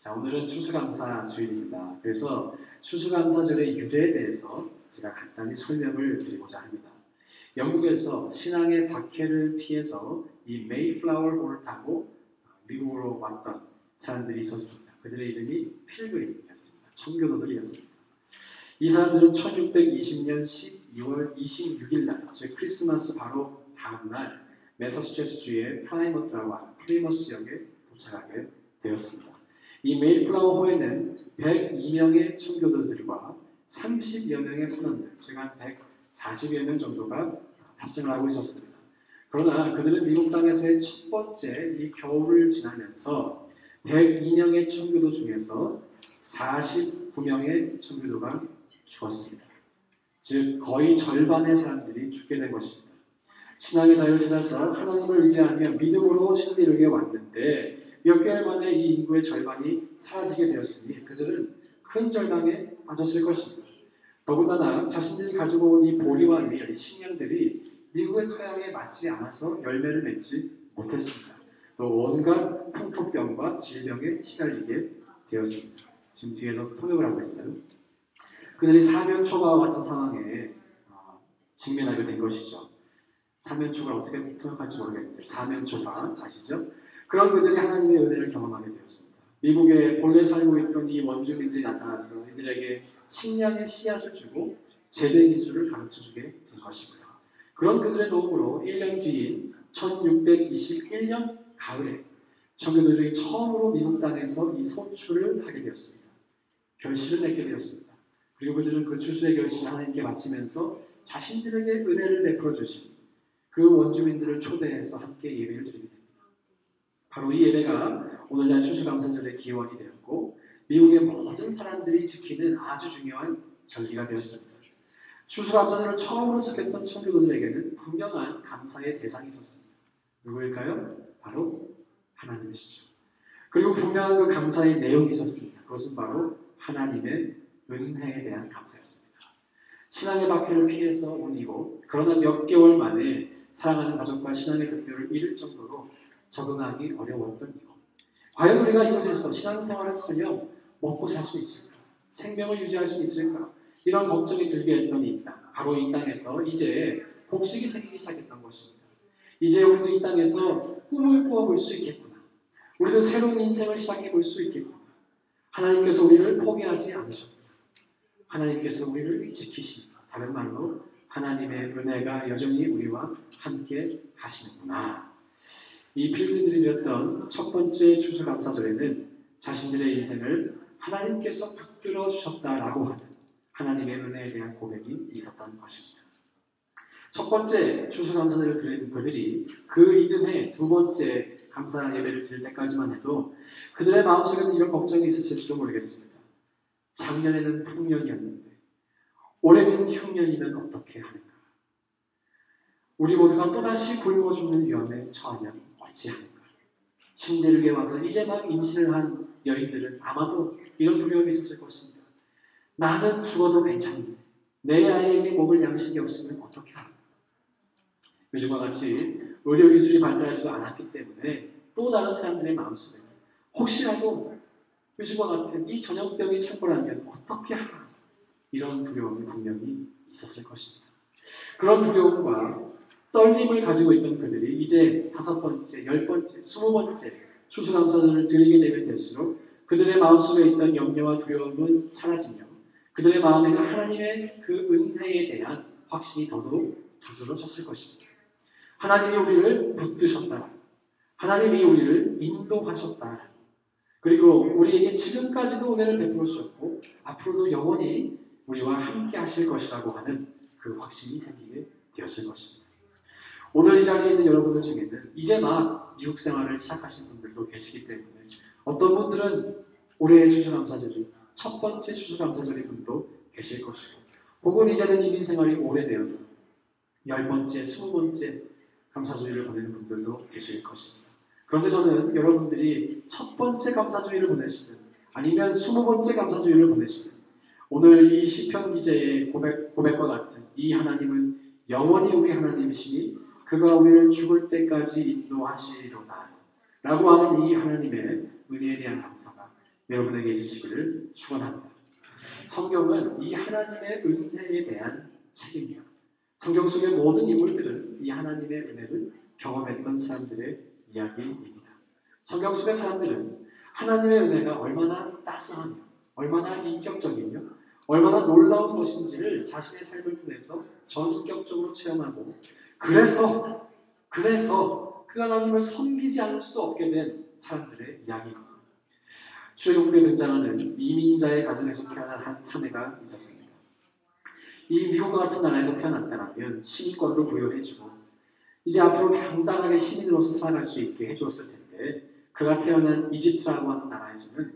자, 오늘은 추수감사 주일입니다. 그래서 추수감사절의 유래에 대해서 제가 간단히 설명을 드리고자 합니다. 영국에서 신앙의 박해를 피해서 이 메이플라워 호를 타고 미국으로 왔던 사람들이 있었습니다. 그들의 이름이 필그림이었습니다. 청교도들이었습니다. 이 사람들은 1620년 12월 26일 날, 즉 크리스마스 바로 다음 날 매사추세츠주의 플라이머스 역에 도착하게 되었습니다. 이 메이플라워 호에는 102명의 청교도들과 30여 명의 선원들, 즉 한 140여 명 정도가 탑승을 하고 있었습니다. 그러나 그들은 미국 땅에서의 첫 번째 이 겨울을 지나면서 102명의 청교도 중에서 49명의 청교도가 죽었습니다. 즉 거의 절반의 사람들이 죽게 된 것입니다. 신앙의 자유를 찾아서 하나님을 의지하며 믿음으로 신들에게 왔는데 몇 개월 만에 이 인구의 절반이 사라지게 되었으니 그들은 큰 절망에 빠졌을 것입니다. 더군다나 자신들이 가지고 온 이 보리와 밀, 이 식량들이 미국의 토양에 맞지 않아서 열매를 맺지 못했습니다. 또 온갖 풍토병과 질병에 시달리게 되었습니다. 지금 뒤에서 통역을 하고 있어요. 그들이 사면초가와 같은 상황에 직면하게 된 것이죠. 사면초가 어떻게 통역할지 모르겠는데 사면초가 아시죠? 그런 그들이 하나님의 은혜를 경험하게 되었습니다. 미국에 본래 살고 있던 이 원주민들이 나타나서 이들에게 식량의 씨앗을 주고 재배 기술을 가르쳐주게 된 것입니다. 그런 그들의 도움으로 1년 뒤인 1621년 가을에 청교도들이 처음으로 미국 땅에서 이 소출을 하게 되었습니다. 결실을 맺게 되었습니다. 그리고 그들은 그 추수의 결실을 하나님께 바치면서 자신들에게 은혜를 베풀어 주신 그 원주민들을 초대해서 함께 예배를 드리게 됩니다. 바로 이 예배가 오늘날 추수감사절의 기원이 되었고 미국의 모든 사람들이 지키는 아주 중요한 절기가 되었습니다. 추수감사절을 처음으로 지켰던 청교도들에게는 분명한 감사의 대상이 있었습니다. 누구일까요? 바로 하나님이시죠. 그리고 분명한 그 감사의 내용이 있었습니다. 그것은 바로 하나님의 은혜에 대한 감사였습니다. 신앙의 박해를 피해서 온 이곳, 그러나 몇 개월 만에 사랑하는 가족과 신앙의 교류를 잃을 정도로 적응하기 어려웠던 이곳. 과연 우리가 이곳에서 신앙생활을커녕 먹고 살 수 있을까? 생명을 유지할 수 있을까? 이런 걱정이 들게 했던 이 땅. 바로 이 땅에서 이제 복식이 생기기 시작했던 것입니다. 이제 우리도 이 땅에서 꿈을 꾸어볼 수 있겠구나. 우리도 새로운 인생을 시작해 볼 수 있겠구나. 하나님께서 우리를 포기하지 않으셨구나. 하나님께서 우리를 지키십니다. 다른 말로 하나님의 은혜가 여전히 우리와 함께 하시는구나. 이 필리들이 드렸던 첫 번째 추수감사절에는 자신들의 인생을 하나님께서 붙들어 주셨다라고 하는 하나님의 은혜에 대한 고백이 있었던 것입니다. 첫 번째 추수감사절을 드린 그들이 그 이듬해 두 번째 감사 예배를 드릴 때까지만 해도 그들의 마음속에는 이런 걱정이 있었을지도 모르겠습니다. 작년에는 풍년이었는데 올해는 흉년이면 어떻게 하는가? 우리 모두가 또다시 굶어 죽는 위험에 처하면 어찌하는가? 신대륙에 와서 이제 막 임신을 한 여인들은 아마도 이런 두려움이 있었을 것입니다. 나는 죽어도 괜찮은데 내 아이에게 먹을 양식이 없으면 어떻게 하는가? 요즘과 같이 의료기술이 발달하지도 않았기 때문에 또 다른 사람들의 마음속에 혹시라도 요즘과 같은 이 전염병이 창궐하면 어떻게 하나? 이런 두려움이 분명히 있었을 것입니다. 그런 두려움과 떨림을 가지고 있던 그들이 이제 5번째, 10번째, 20번째 추수감사절을 드리게 되면 될수록 그들의 마음속에 있던 염려와 두려움은 사라지며 그들의 마음에는 하나님의 그 은혜에 대한 확신이 더더욱 두드러졌을 것입니다. 하나님이 우리를 붙드셨다. 하나님이 우리를 인도하셨다. 그리고 우리에게 지금까지도 은혜를 베풀어 주셨고 앞으로도 영원히 우리와 함께 하실 것이라고 하는 그 확신이 생기게 되었을 것입니다. 오늘 이 자리에 있는 여러분들 중에는 이제 막 미국 생활을 시작하신 분들도 계시기 때문에 어떤 분들은 올해의 추수감사절이 첫 번째 추수감사절인 분도 계실 것이고 혹은 이제는 이민 생활이 오래되어서 10번째, 20번째 감사주일을 보내는 분들도 계실 것입니다. 그런데 저는 여러분들이 첫 번째 감사주일을 보내시든 아니면 20번째 감사주일을 보내시든 오늘 이 시편 기자의 고백과 같은 이 하나님은 영원히 우리 하나님이시니 그가 우리를 죽을 때까지 인도하시리로다 라고 하는 이 하나님의 은혜에 대한 감사가 여러분에게 있으시기를 축원합니다. 성경은 이 하나님의 은혜에 대한 책입니다. 성경 속의 모든 인물들은 이 하나님의 은혜를 경험했던 사람들의 이야기입니다. 성경 속의 사람들은 하나님의 은혜가 얼마나 따스하며 얼마나 인격적이며 얼마나 놀라운 것인지를 자신의 삶을 통해서 전인격적으로 체험하고 그래서 그 하나님을 섬기지 않을 수 없게 된 사람들의 이야기입니다. 출애굽기에 등장하는 이민자의 가정에서 태어난 한 사내가 있었습니다. 이 미국과 같은 나라에서 태어났다면 시민권도 부여해주고 이제 앞으로 당당하게 시민으로서 살아갈 수 있게 해주었을 텐데 그가 태어난 이집트라고 하는 나라에서는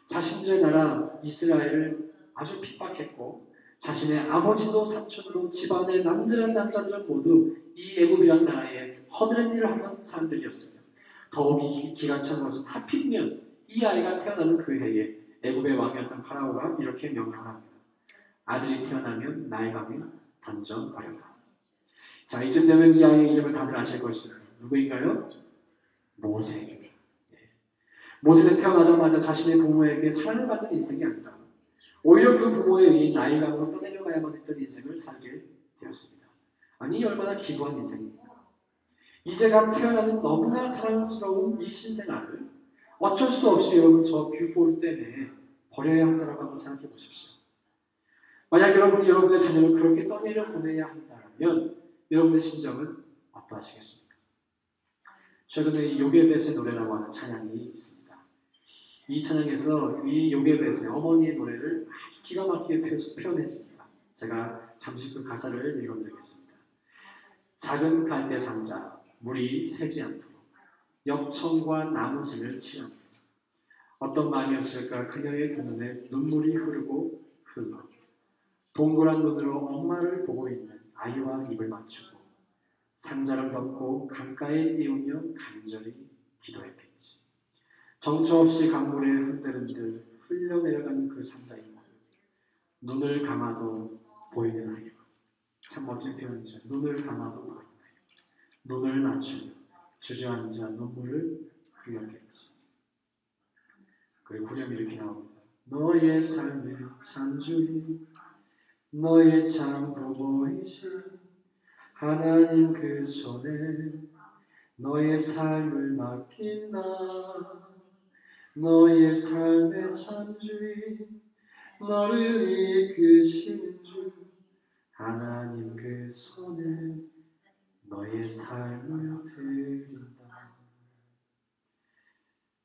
자신들의 나라 이스라엘을 아주 핍박했고 자신의 아버지도 사촌도 집안의 남들은 남자들은 모두 이 애굽이라는 나라에 허드렛 일을 하던 사람들이었습니다. 더욱이 기관차는 것은 하필이면 이 아이가 태어나는 그 해에 애굽의 왕이었던 파라오가 이렇게 명령을 합니다. 아들이 태어나면 나일강에 던져버려라. 자, 이쯤 되면 이 아이의 이름을 다들 아실 것입니다. 누구인가요? 모세입니다. 모세는 태어나자마자 자신의 부모에게 사랑을 받는 인생이 아니라 오히려 그 부모에 의해 나일강으로 떠내려가야만 했던 인생을 살게 되었습니다. 아니 얼마나 기도한 인생입니까? 이제가 태어나는 너무나 사랑스러운 이 신생아를 어쩔 수 없이 여러분 저 뷰포르 때문에 버려야 한다라고 한번 생각해 보십시오. 만약 여러분이 여러분의 자녀를 그렇게 떠내려 보내야 한다면 여러분의 심정은 어떠하시겠습니까? 최근에 요게벳의 노래라고 하는 찬양이 있습니다. 이 찬양에서 이 요게벳의 어머니의 노래를 아주 기가 막히게 표현했습니다. 제가 잠시 그 가사를 읽어드리겠습니다. 작은 갈대 상자 물이 새지 않도록 역청과 나무진을 치라며 어떤 마음이었을까 그녀의 두 눈에 눈물이 흐르고 흘러 동그란 눈으로 엄마를 보고 있는 아이와 입을 맞추고 상자를 덮고 강가에 띄우며 간절히 기도했겠지. 정처 없이 강물에 흔들흔들 흘려내려가는 그 상자의 눈을 감아도 보이는 아이와 참 멋진 표현이죠. 눈을 감아도 보이는 아이와 눈을 맞추며 주저앉아 눈물을 흘렸겠지. 그리고 후렴이 이렇게 나옵니다. 너의 삶의 참주인 너의 참 부모이신 하나님 그 손에 너의 삶을 맡긴다. 너의 삶의 참주인 너를 이끄시는 주 하나님 그 손에 너의 삶을 드린다.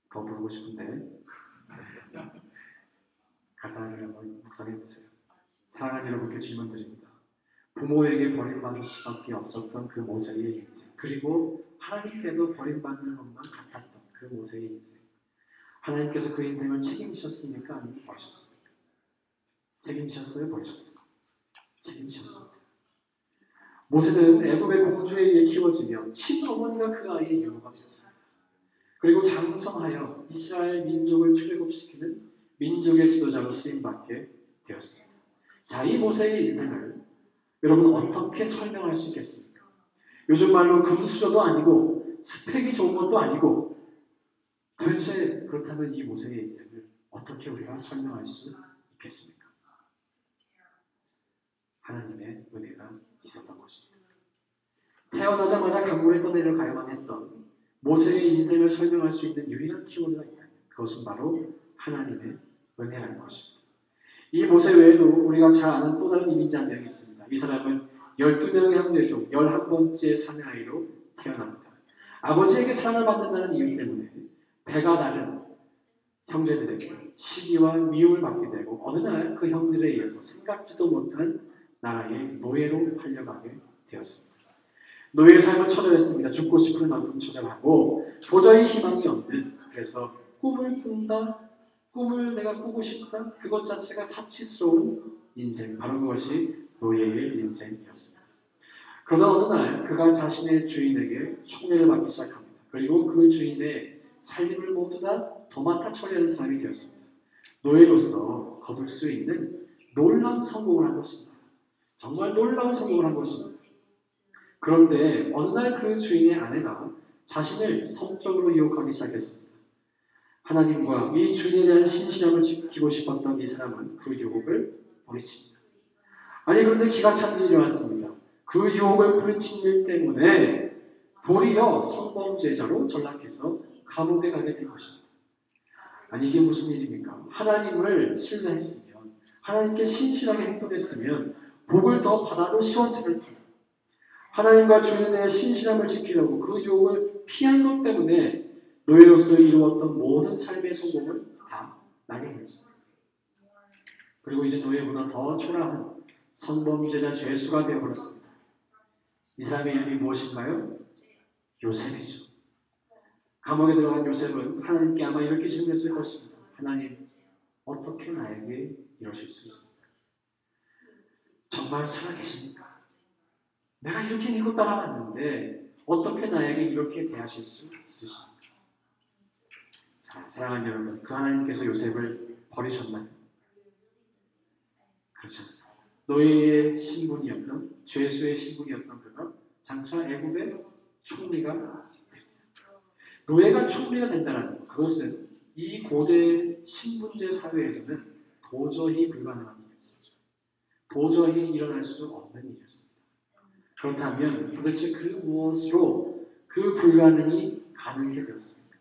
더 부르고 싶은데 가사를 한번 묵상해보세요. 사랑하는 여러분께 질문 드립니다. 부모에게 버림받을 수밖에 없었던 그 모세의 인생, 그리고 하나님께도 버림받는 것만 같았던 그 모세의 인생, 하나님께서 그 인생을 책임지셨습니까? 아니면 버리셨습니까? 책임지셨어요? 버리셨어요? 책임지셨습니다. 모세는 애굽의 공주에 의해 키워지며 친어머니가 그 아이의 유모가 되었습니다. 그리고 장성하여 이스라엘 민족을 출애굽시키는 민족의 지도자로 쓰임받게 되었습니다. 자, 이 모세의 인생을 여러분 어떻게 설명할 수 있겠습니까? 요즘 말로 금수저도 아니고 스펙이 좋은 것도 아니고 도대체 그렇다면 이 모세의 인생을 어떻게 우리가 설명할 수 있겠습니까? 하나님의 은혜가 있었던 것입니다. 태어나자마자 강물에 떠내려가야만 했던 모세의 인생을 설명할 수 있는 유일한 키워드가 있다면 그것은 바로 하나님의 은혜라는 것입니다. 이 모세 외에도 우리가 잘 아는 또 다른 이민자 한 명 있습니다. 이 사람은 12명의 형제 중 11번째 사내아이로 태어납니다. 아버지에게 사랑을 받는다는 이유 때문에 배가 다른 형제들에게 시기와 미움을 받게 되고 어느 날 그 형들에 의해서 생각지도 못한 나라의 노예로 팔려가게 되었습니다. 노예의 삶은 처절했습니다. 죽고 싶을 만큼 처절하고 도저히 희망이 없는, 그래서 꿈을 꾼다, 꿈을 내가 꾸고 싶다, 그것 자체가 사치스러운 인생, 바로 그것이 노예의 인생이었습니다. 그러다 어느 날 그가 자신의 주인에게 총애를 받기 시작합니다. 그리고 그 주인의 살림을 모두 다 도맡아 처리하는 사람이 되었습니다. 노예로서 거둘 수 있는 놀라운 성공을 한 것입니다. 정말 놀라운 성공을 한 것입니다. 그런데 어느 날 그 주인의 아내가 자신을 성적으로 유혹하기 시작했습니다. 하나님과 이 주인에 대한 신실함을 지키고 싶었던 이 사람은 그 유혹을 뿌리칩니다. 아니 그런데 기가 찬 일이 일어났습니다. 그 유혹을 뿌리친 일 때문에 도리어 성범죄자로 전락해서 감옥에 가게 된 것입니다. 아니 이게 무슨 일입니까? 하나님을 신뢰했으면, 하나님께 신실하게 행동했으면 복을 더 받아도 시원찮을 텐데, 하나님과 주인에 대한 신실함을 지키려고 그 유혹을 피한 것 때문에 노예로서 이루었던 모든 삶의 성공을 다 날려버렸습니다. 그리고 이제 노예보다 더 초라한 성범죄자 죄수가 되어버렸습니다. 이 사람의 이름이 무엇인가요? 요셉이죠. 감옥에 들어간 요셉은 하나님께 아마 이렇게 질문했을 것입니다. 하나님, 어떻게 나에게 이러실 수 있습니까? 정말 살아계십니까? 내가 이렇게 믿고 따라왔는데 어떻게 나에게 이렇게 대하실 수 있으십니까? 자, 사랑하는 여러분, 그 하나님께서 요셉을 버리셨나요? 그렇지 않습니다. 노예의 신분이었던, 죄수의 신분이었던 그가 장차 애굽의 총리가 됩니다. 노예가 총리가 된다는 것, 그것은 이 고대 신분제 사회에서는 도저히 불가능한 일이었습니다. 도저히 일어날 수 없는 일이었습니다. 그렇다면 도대체 그 무엇으로 그 불가능이 가능하게 되었습니까?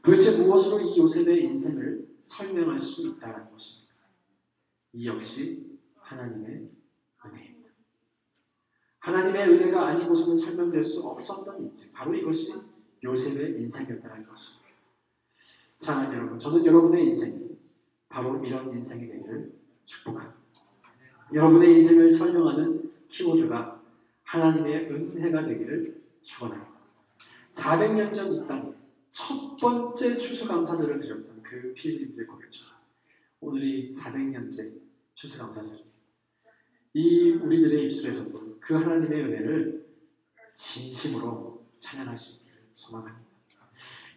도대체 무엇으로 이 요셉의 인생을 설명할 수 있다는 것입니다. 이 역시 하나님의 은혜입니다. 하나님의 은혜가 아니고서는 설명될 수 없었던 인생, 바로 이것이 요셉의 인생이었다는 것입니다. 사랑하는 여러분, 저는 여러분의 인생이 바로 이런 인생이 되기를 축복합니다. 여러분의 인생을 설명하는 키워드가 하나님의 은혜가 되기를 축원합니다. 400년 전 이 땅에 첫 번째 추수감사절을 드렸던 그 필리핀들의 고백처럼 오늘이 400년째 추수감사절입니다. 이 우리들의 입술에서도 그 하나님의 은혜를 진심으로 찬양할 수 있기를 소망합니다.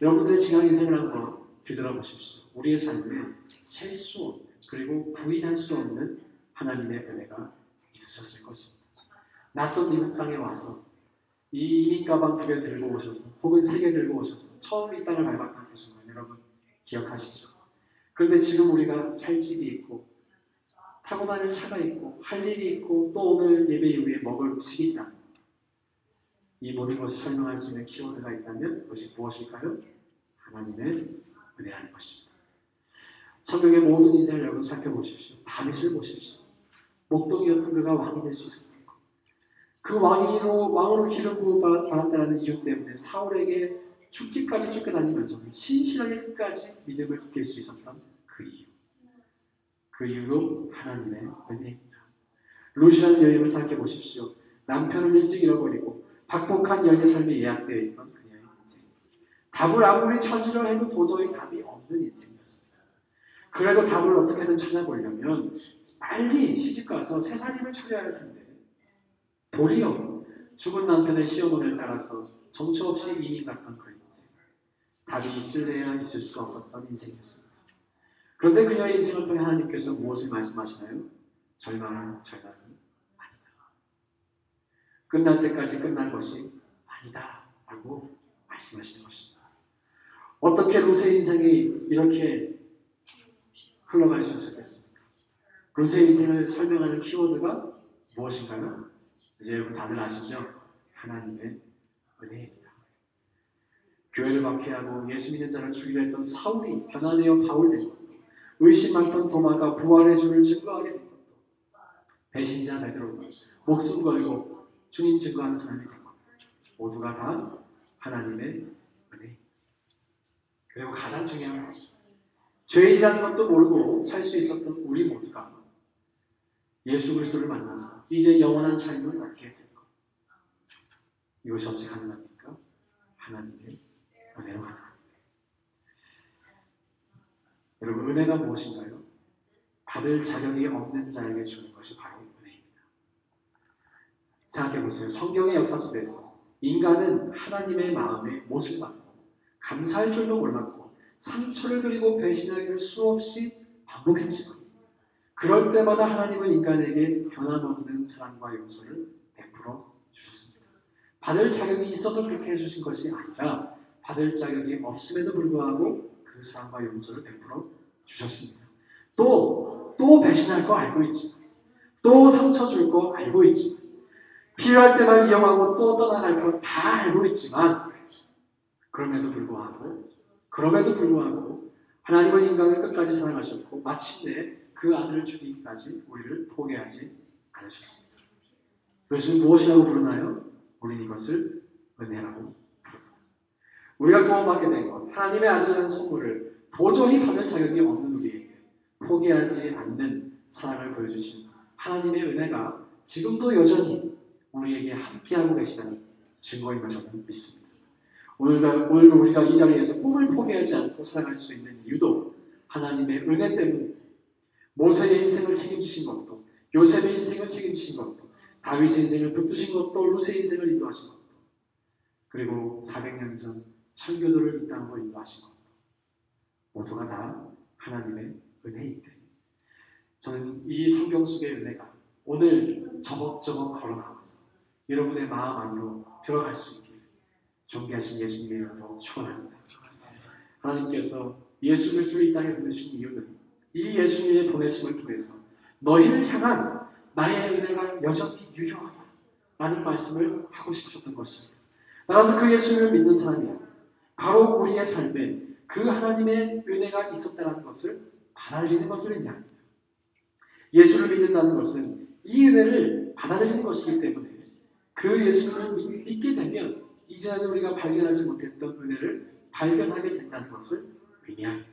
여러분들의 지난 인생을 한번 뒤돌아보십시오. 우리의 삶에 셀 수 없는, 그리고 부인할 수 없는 하나님의 은혜가 있으셨을 것입니다. 낯선 미국 땅에 와서 이 이민 가방 2개 들고 오셔서, 혹은 3개 들고 오셔서 처음 이 땅을 밟았다는 그 순간 여러분 기억하시죠? 그런데 지금 우리가 살 집이 있고, 타고 다닐 차가 있고, 할 일이 있고, 또 오늘 예배 이후에 먹을 음식이 있다. 이 모든 것을 설명할 수 있는 키워드가 있다면 그것이 무엇일까요? 하나님의 은혜라는 것입니다. 성경의 모든 인생을 여러분 살펴보십시오. 다윗을 보십시오. 목동이었던 그가 왕이 될 수 있었던 것. 그 왕으로 기름 부어 받았다는 이유 때문에 사울에게 죽기까지 쫓겨다니면서 신실하게 끝까지 믿음을 지킬 수 있었던 그 이유. 그 이유도 하나님의 은혜입니다. 룻이라는 여인을 생각해 보십시오. 남편을 일찍 잃어버리고 박복한 여인의 삶에 예약되어 있던 그녀의 인생. 답을 아무리 찾으려 해도 도저히 답이 없는 인생이었습니다. 그래도 답을 어떻게든 찾아보려면 빨리 시집가서 새 살림을 차려야 할 텐데, 도리어 죽은 남편의 시어머니를 따라서 정처 없이 이민 갔던 그 인생. 답이 있을래야 있을 수 없었던 인생이었습니다. 그런데 그녀의 인생을 통해 하나님께서 무엇을 말씀하시나요? 절망은 아니다. 끝날 때까지 끝난 것이 아니다 라고 말씀하시는 것입니다. 어떻게 룻의 인생이 이렇게 흘러갈 수 있었겠습니까? 룻의 인생을 설명하는 키워드가 무엇인가요? 이제 여러분 다들 아시죠? 하나님의 은혜입니다. 교회를 박해하고 예수 믿는 자를 죽이려 했던 사울이 변화되어 바울 된 것도, 의심 많던 도마가 부활의 주를 증거하게 된 것도, 배신자 베드로가 목숨 걸고 주님 증거하는 사람이 된 것도 모두가 다 하나님의 은혜. 그리고 가장 중요한 것, 죄인이라는 것도 모르고 살 수 있었던 우리 모두가 예수 그리스도를 만나서 이제 영원한 삶을 얻게 된 것. 이것이 어찌 가능합니까? 하나님의 은혜로 가능합니다. 여러분, 은혜가 무엇인가요? 받을 자격이 없는 자에게 주는 것이 바로 은혜입니다. 생각해보세요. 성경의 역사 속에서 인간은 하나님의 마음에 못을 받고 감사할 줄도 몰랐고 상처를 드리고 배신하기를 수없이 반복했지만, 그럴 때마다 하나님은 인간에게 변함없는 사랑과 용서를 베풀어 주셨습니다. 받을 자격이 있어서 그렇게 해주신 것이 아니라 받을 자격이 없음에도 불구하고 그 그 사랑과 용서를 베풀어 주셨습니다. 또 배신할 거 알고 있지만, 또 상처 줄 거 알고 있지만, 필요할 때만 이용하고 또 떠나갈 거 다 알고 있지만, 그럼에도 불구하고 하나님은 인간을 끝까지 사랑하셨고 마침내 그 아들을 주기까지 우리를 포기하지 않으셨습니다. 그것을 무엇이라고 부르나요? 우리는 이것을 은혜라고 부릅니다. 우리가 구원받게 된 것, 하나님의 아들이라는 선물을 도저히 받을 자격이 없는 우리에게 포기하지 않는 사랑을 보여주신 하나님의 은혜가 지금도 여전히 우리에게 함께하고 계시다는 증거임을 저는 믿습니다. 오늘도 우리가 이 자리에서 꿈을 포기하지 않고 살아갈 수 있는 이유도 하나님의 은혜 때문에 모세의 인생을 책임지신 것도, 요셉의 인생을 책임지신 것도, 다윗의 인생을 붙드신 것도, 룻의 인생을 인도하신 것도, 그리고 400년 전 청교도를 이 땅으로 인도하신 것도 모두가 다 하나님의 은혜인데, 저는 이 성경 속의 은혜가 오늘 저벅저벅 걸어나와서 여러분의 마음 안으로 들어갈 수 있게 존귀하신 예수님의 이름으로 축원합니다. 하나님께서 예수 그리스도를 이 땅에 보내신 이유는 이 예수님의 보내심을 통해서 너희를 향한 나의 은혜가 여전히 유효하다 라는 말씀을 하고 싶으셨던 것입니다. 따라서 그 예수님을 믿는 사람이야 바로 우리의 삶에 그 하나님의 은혜가 있었다는 것을 받아들이는 것을 의미합니다. 예수를 믿는다는 것은 이 은혜를 받아들이는 것이기 때문에 그 예수님을 믿게 되면 이전에는 우리가 발견하지 못했던 은혜를 발견하게 된다는 것을 의미합니다.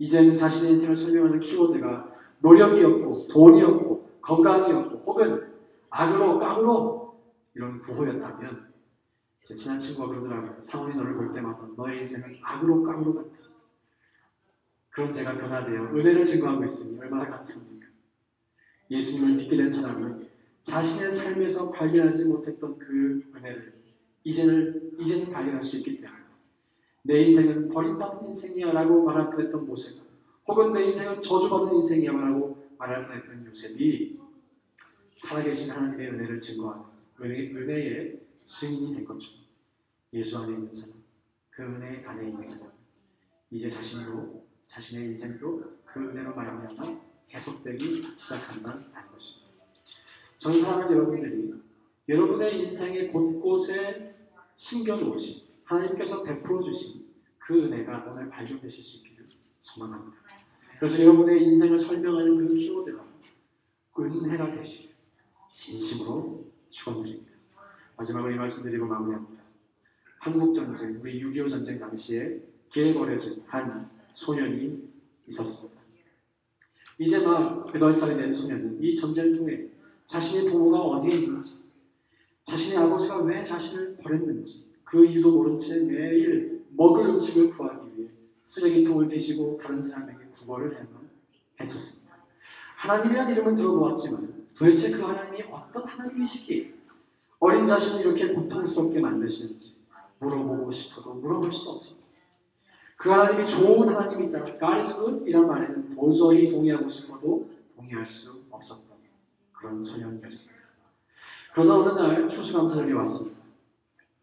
이제는 자신의 인생을 설명하는 키워드가 노력이었고 돈이었고 건강이었고 혹은 악으로 깡으로 이런 구호였다면, 제 친한 친구가 그러더라고요. 상훈이 너를 볼 때마다 너의 인생은 악으로 깡으로 같다. 그런 제가 변화되어 은혜를 증거하고 있으니 얼마나 감사합니까? 예수님을 믿게 된 사람은 자신의 삶에서 발견하지 못했던 그 은혜를 이제는 발견할 수 있기 때문에 내 인생은 버림받은 인생이야 라고 말할 뻔했던 모세가, 혹은 내 인생은 저주받은 인생이야 라고 말할 뻔했던 요셉이 살아계신 하나님의 은혜를 증거하는 은혜의 증인이 된 거죠. 예수 안에 있는 사람, 그 은혜 안에 있는 사람, 이제 자신의 인생도 그 은혜로 말미암아 해석되기 시작한다는 것입니다. 저는 사랑하는 여러분들이 여러분의 인생의 곳곳에 심겨놓으신 하나님께서 베풀어 주신 그 은혜가 오늘 발견되실 수 있기를 소망합니다. 그래서 여러분의 인생을 설명하는 그 키워드가 은혜가 되시길 진심으로 축원드립니다. 마지막으로 이 말씀드리고 마무리합니다. 한국전쟁, 우리 6.25 전쟁 당시에 길에 버려진 한 소년이 있었습니다. 이제 막 8살이 된 소년은 이 전쟁을 통해 자신의 부모가 어디에 있는지, 자신의 아버지가 왜 자신을 버렸는지 그 이유도 모른 채 매일 먹을 음식을 구하기 위해 쓰레기통을 뒤지고 다른 사람에게 구걸을 해야만 했었습니다. 하나님이란 이름은 들어보았지만 도대체 그 하나님이 어떤 하나님이시기에 어린 자신을 이렇게 고통스럽게 만드시는지 물어보고 싶어도 물어볼 수 없습니다. 그 하나님이 좋은 하나님이다, God is good 이란 말에는 도저히 동의하고 싶어도 동의할 수 없었던 그런 소년이었습니다. 그러다 어느 날 추수감사절이 왔습니다.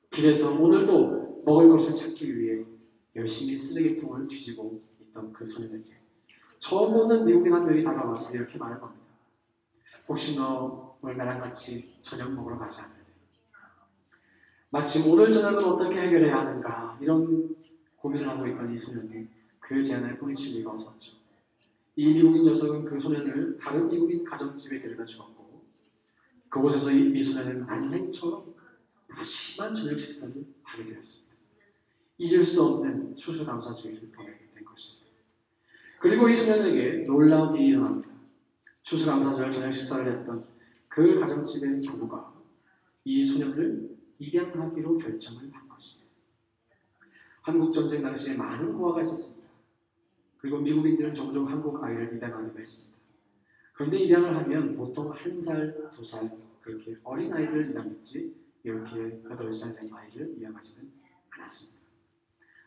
길에서 오늘도 먹을 것을 찾기 위해 열심히 쓰레기통을 뒤지고 있던 그 소년에게 처음 보는 미국인 한 명이 다가와서 이렇게 말을 겁니다. 혹시 너 오늘 나랑 같이 저녁 먹으러 가지 않을래? 마침 오늘 저녁은 어떻게 해결해야 하는가 이런 고민을 하고 있던 이 소년이 그 제안을 뿌리칠 리가 없었죠. 이 미국인 녀석은 그 소년을 다른 미국인 가정집에 데려다 주었고, 그곳에서 이 소년은 난생처럼 무심한 저녁 식사를 하게 되었습니다. 잊을 수 없는 추수감사주의를 보내게 된 것입니다. 그리고 이 소년에게 놀라운 일이 일어납니다. 추수감사절 저녁 식사를 했던 그 가정집의 부부가 이 소년을 입양하기로 결정을 한 것입니다. 한국전쟁 당시에 많은 고아가 있었습니다. 그리고 미국인들은 종종 한국 아이를 입양하기도 했습니다. 그런데 입양을 하면 보통 1살, 2살 그렇게 어린 아이들을 입양했지 이렇게 8살 된 아이를 입양하지는 않았습니다.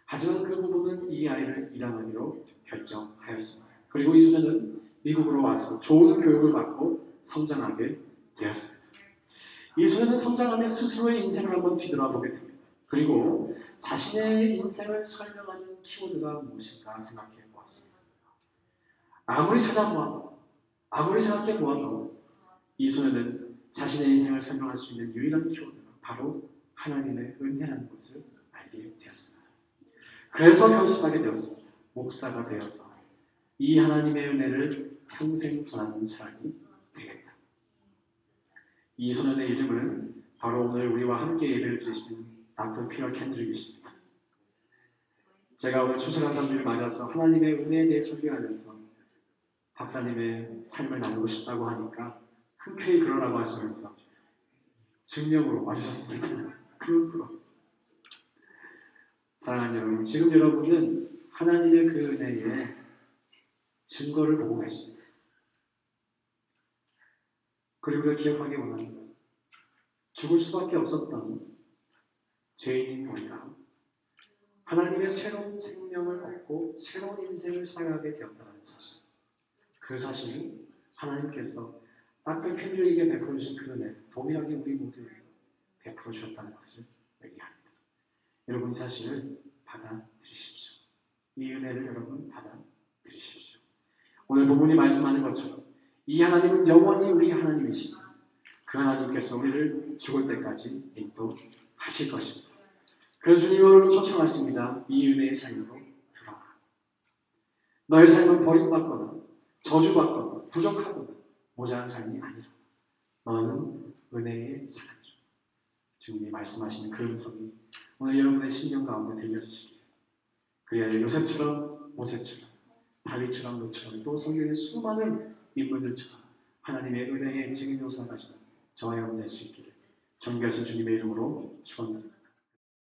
하지만 그 부부는 이 아이를 입양하기로 결정하였습니다. 그리고 이 소년은 미국으로 와서 좋은 교육을 받고 성장하게 되었습니다. 이 소년은 성장하며 스스로의 인생을 한번 뒤돌아보게 됩니다. 그리고 자신의 인생을 설명하는 키워드가 무엇인가 생각해 보았습니다. 아무리 찾아보아도, 아무리 생각해 보아도 이 소녀는 자신의 인생을 설명할 수 있는 유일한 키워드가 바로 하나님의 은혜라는 것을 알게 되었습니다. 그래서 결심하게 되었습니다. 목사가 되어서 이 하나님의 은혜를 평생 전하는 사람이 되겠다. 이 소년의 이름은 바로 오늘 우리와 함께 예배를 드리시는 닥터 피터 캔드릭이십니다. 제가 오늘 추수감사주를 맞아서 하나님의 은혜에 대해 설교하면서 박사님의 삶을 나누고 싶다고 하니까 흔쾌히 그러라고 하시면서 증명으로 와주셨습니다. 그룹으로. 사랑하는 여러분, 지금 여러분은 하나님의 그 은혜에 증거를 보고 계십니다. 그리고 기억하기 원합니다. 죽을 수밖에 없었던 죄인인 우리가 하나님의 새로운 생명을 얻고 새로운 인생을 살아가게 되었다는 사실. 그 사실을 하나님께서 닥터 캔드릭에게 베풀어 주신 그 은혜, 동일하게 우리 모두에게 베풀어 주셨다는 것을 얘기합니다. 여러분 이 사실을 받아들이십시오. 이 은혜를 여러분 받아들이십시오. 오늘 본문이 말씀하는 것처럼 이 하나님은 영원히 우리 하나님이시다. 그 하나님께서 우리를 죽을 때까지 인도하실 것입니다. 그래서 주님이 오늘 초청하십니다. 이 은혜의 삶으로 들어가. 너의 삶은 버림받거나 저주받거나 부족하거나 모자란 삶이 아니라 너는 은혜의 사람이다. 주님이 말씀하시는 그 음성이 오늘 여러분의 심령 가운데 들려주시기를. 그래야 요셉처럼 모세처럼 다윗처럼 롯처럼 또 성경의 수많은 인물들처럼 하나님의 은혜의 증인 요소가 가지는 저와 여러분 될 수 있기를 존귀하신 주님의 이름으로 축원드립니다.